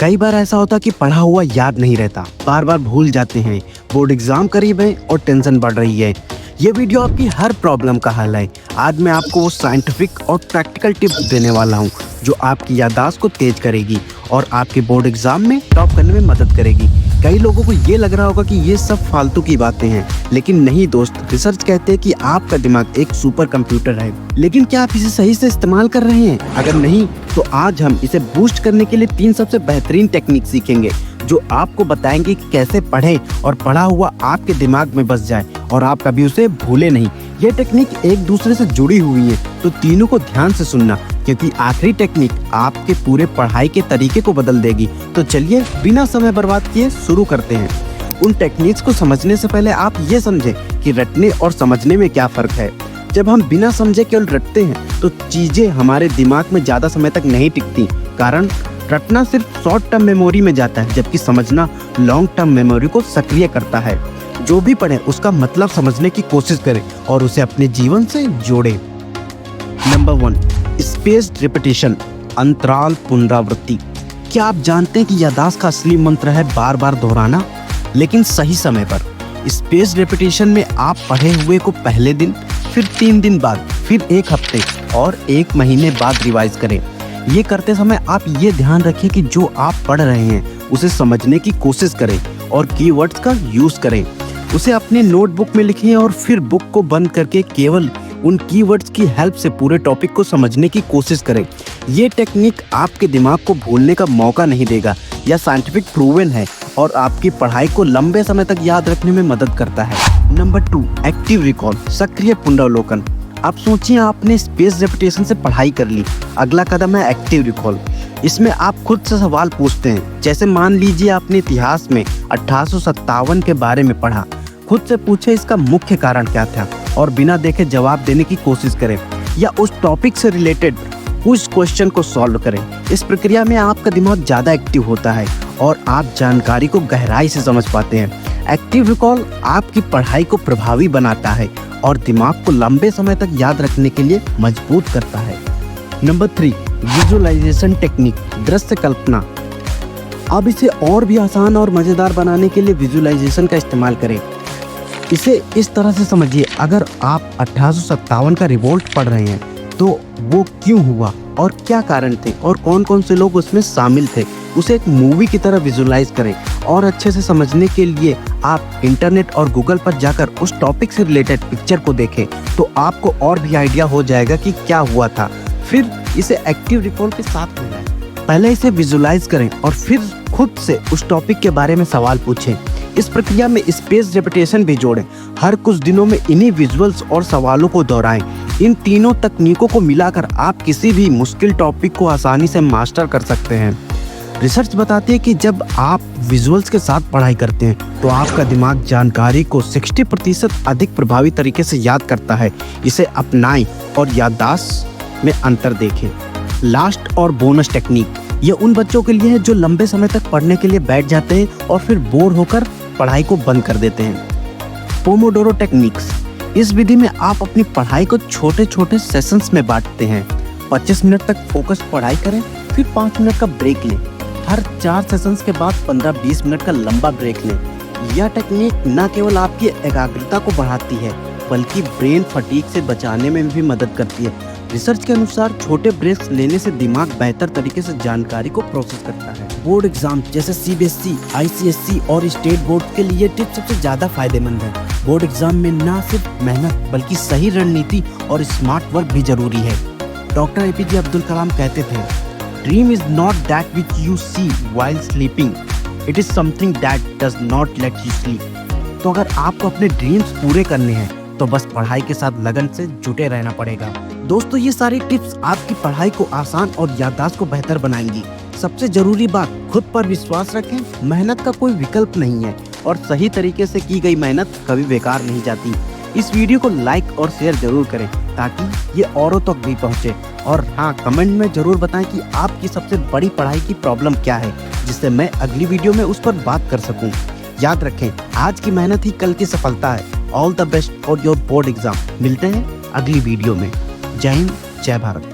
कई बार ऐसा होता कि पढ़ा हुआ याद नहीं रहता, बार बार भूल जाते हैं, बोर्ड एग्जाम करीब है और टेंशन बढ़ रही है। ये वीडियो आपकी हर प्रॉब्लम का हल है। आज मैं आपको वो साइंटिफिक और प्रैक्टिकल टिप्स देने वाला हूँ जो आपकी याददाश्त को तेज करेगी और आपके बोर्ड एग्जाम में टॉप करने में मदद करेगी। कई लोगों को ये लग रहा होगा कि ये सब फालतू की बातें हैं, लेकिन नहीं दोस्त। रिसर्च कहते हैं कि आपका दिमाग एक सुपर कंप्यूटर है, लेकिन क्या आप इसे सही से इस्तेमाल कर रहे हैं? अगर नहीं तो आज हम इसे बूस्ट करने के लिए 3 सबसे बेहतरीन टेक्निक सीखेंगे जो आपको बताएंगे कि कैसे पढ़ें और पढ़ा हुआ आपके दिमाग में बस जाए और आप कभी उसे भूले नहीं। ये टेक्निक एक दूसरे से जुड़ी हुई है, तो तीनों को ध्यान से सुनना, क्योंकि आखिरी टेक्निक आपके पूरे पढ़ाई के तरीके को बदल देगी। तो चलिए बिना समय बर्बाद किए शुरू करते हैं। उन टेक्निक्स को समझने से पहले आप ये समझें कि रटने और समझने में क्या फ़र्क है। जब हम बिना समझे केवल रटते हैं तो चीज़ें हमारे दिमाग में ज़्यादा समय तक नहीं टिकती, कारण रटना सिर्फ शॉर्ट टर्म मेमोरी में जाता है, जबकि समझना लॉन्ग टर्म मेमोरी को सक्रिय करता है। जो भी पढ़े उसका मतलब समझने की कोशिश करें और उसे अपने जीवन से जोड़ें। नंबर 1, स्पेस्ड रिपीटिशन, अंतराल पुनरावृत्ति। क्या आप जानते हैं कि याददाश्त का असली मंत्र है बार बार दोहराना, लेकिन सही समय पर। स्पेस्ड रिपीटिशन में आप पढ़े हुए को पहले दिन, फिर 3 दिन बाद, फिर 1 हफ्ते और 1 महीने बाद रिवाइज करें। ये करते समय आप ये ध्यान रखें कि जो आप पढ़ रहे हैं उसे समझने की कोशिश करें और कीवर्ड्स का यूज करें। उसे अपने नोटबुक में लिखें और फिर बुक को बंद करके केवल उन कीवर्ड्स की हेल्प से पूरे टॉपिक को समझने की कोशिश करें। ये टेक्निक आपके दिमाग को भूलने का मौका नहीं देगा। यह साइंटिफिक प्रूवन है और आपकी पढ़ाई को लंबे समय तक याद रखने में मदद करता है। नंबर 2, एक्टिव रिकॉल, सक्रिय पुनरावलोकन। आप सोचिए आपने स्पेस रेपिटेशन से पढ़ाई कर ली, अगला कदम है एक्टिव रिकॉल। इसमें आप खुद से सवाल पूछते हैं, जैसे मान लीजिए आपने इतिहास में 1857 के बारे में पढ़ा। खुद से पूछे इसका मुख्य कारण क्या था और बिना देखे जवाब देने की कोशिश करें, या उस टॉपिक से रिलेटेड उस क्वेश्चन को सॉल्व करें। इस प्रक्रिया में आपका दिमाग ज़्यादा एक्टिव होता है और आप जानकारी को गहराई से समझ पाते हैं। एक्टिव रिकॉल आपकी पढ़ाई को प्रभावी बनाता है और दिमाग को लंबे समय तक याद रखने के लिए मजबूत करता है। नंबर 3, विजुअलाइजेशन टेक्निक, दृश्य कल्पना। अब इसे और भी आसान और मज़ेदार बनाने के लिए विजुअलाइजेशन का इस्तेमाल करें। इसे इस तरह से समझिए, अगर आप 1857 का रिवोल्ट पढ़ रहे हैं तो वो क्यों हुआ और क्या कारण थे और कौन कौन से लोग उसमें शामिल थे, उसे एक मूवी की तरह विजुअलाइज करें। और अच्छे से समझने के लिए आप इंटरनेट और गूगल पर जाकर उस टॉपिक से रिलेटेड पिक्चर को देखें, तो आपको और भी आइडिया हो जाएगा कि क्या हुआ था। फिर इसे एक्टिव रिकॉल के साथ मिलाएं। पहले इसे विजुअलाइज करें और फिर खुद से उस टॉपिक के बारे में सवाल पूछें। इस प्रक्रिया में स्पेस रेपिटेशन भी जोड़ें। हर कुछ दिनों में इन्हीं विजुअल्स और सवालों को दोहराएं। इन तीनों तकनीकों को मिलाकर आप किसी भी मुश्किल टॉपिक को आसानी से मास्टर कर सकते हैं। रिसर्च बताती है कि जब आप विजुअल्स के साथ पढ़ाई करते हैं तो आपका दिमाग जानकारी को 60% अधिक प्रभावी तरीके से याद करता है। इसे अपनाएं और याददाश्त में अंतर देखें। लास्ट और बोनस टेक्निक, ये उन बच्चों के लिए है जो लंबे समय तक पढ़ने के लिए बैठ जाते हैं और फिर बोर होकर पढ़ाई को बंद कर देते हैं। पोमोडोरो टेक्निक्स, इस विधि में आप अपनी पढ़ाई को छोटे छोटे सेशंस में बांटते हैं। 25 मिनट तक फोकस पढ़ाई करें, फिर 5 मिनट का ब्रेक लें। हर 4 सेशंस के बाद 15-20 मिनट का लंबा ब्रेक लें। यह टेक्निक न केवल आपकी एकाग्रता को बढ़ाती है बल्कि ब्रेन फटीग से बचाने में भी मदद करती है। रिसर्च के अनुसार छोटे ब्रेक्स लेने से दिमाग बेहतर तरीके से जानकारी को प्रोसेस करता है। बोर्ड एग्जाम जैसे CBSE, ICSE और स्टेट बोर्ड के लिए टिप्स सबसे ज़्यादा फायदेमंद है। बोर्ड एग्जाम में न सिर्फ मेहनत बल्कि सही रणनीति और स्मार्ट वर्क भी जरूरी है। डॉक्टर APJ अब्दुल कलाम कहते थे, dream is not that which you see while sleeping, it is something that does not let you sleep. तो अगर आपको अपने ड्रीम्स पूरे करने हैं तो बस पढ़ाई के साथ लगन से जुटे रहना पड़ेगा। दोस्तों, ये सारी टिप्स आपकी पढ़ाई को आसान और याददाश्त को बेहतर बनाएंगी। सबसे जरूरी बात, खुद पर विश्वास रखें। मेहनत का कोई विकल्प नहीं है और सही तरीके से की गई मेहनत कभी बेकार नहीं जाती। इस वीडियो को लाइक और शेयर जरूर करें ताकि ये औरों तक भी पहुंचे। और हाँ, कमेंट में जरूर बताएं कि आपकी सबसे बड़ी पढ़ाई की प्रॉब्लम क्या है, जिससे मैं अगली वीडियो में उस पर बात कर सकूं। याद रखें, आज की मेहनत ही कल की सफलता है। All the best for your board exam. मिलते हैं अगली वीडियो में। जय हिंद, जय भारत।